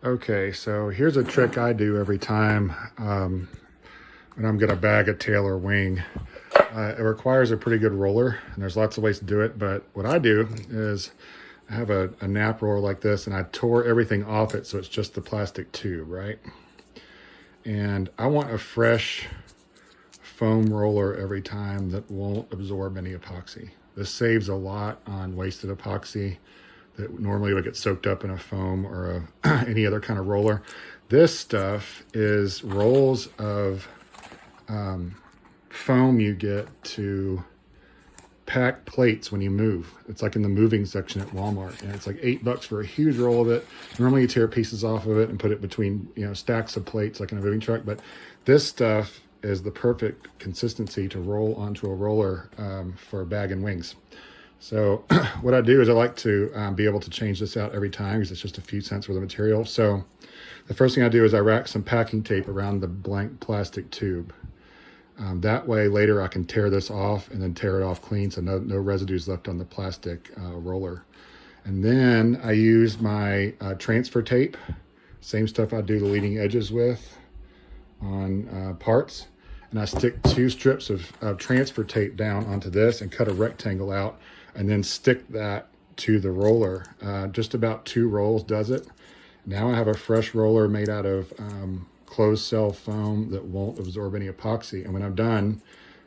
Okay, so here's a trick I do every time when I'm gonna bag a tail or wing. It requires a pretty good roller, and there's lots of ways to do it, but what I do is I have a nap roller like this, and I tore everything off it so it's just the plastic tube, right? And I want a fresh foam roller every time that won't absorb any epoxy. This saves a lot on wasted epoxy that normally would get soaked up in a foam or any other kind of roller. This stuff is rolls of foam you get to pack plates when you move. It's like in the moving section at Walmart, and it's like $8 for a huge roll of it. Normally you tear pieces off of it and put it between, you know, stacks of plates like in a moving truck, but this stuff is the perfect consistency to roll onto a roller for bagging wings. So what I do is I like to be able to change this out every time because it's just a few cents worth of material. So the first thing I do is I rack some packing tape around the blank plastic tube. That way later I can tear this off and then tear it off clean so no residues left on the plastic roller. And then I use my transfer tape, same stuff I do the leading edges with on parts. And I stick 2 strips of transfer tape down onto this and cut a rectangle out and then stick that to the roller. Just about 2 rolls does it. Now I have a fresh roller made out of closed cell foam that won't absorb any epoxy. And when I'm done,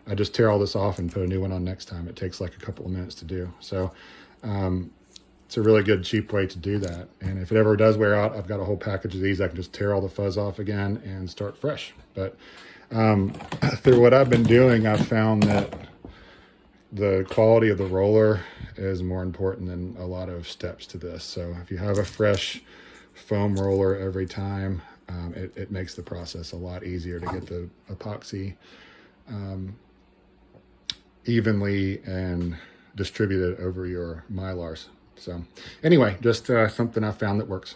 I just tear all this off and put a new one on next time. It takes like a couple of minutes to do. So it's a really good, cheap way to do that. And if it ever does wear out, I've got a whole package of these. I can just tear all the fuzz off again and start fresh. But through what I've been doing, I've found that the quality of the roller is more important than a lot of steps to this. So if you have a fresh foam roller every time, it makes the process a lot easier to get the epoxy evenly and distributed over your Mylars. So anyway, just something I found that works.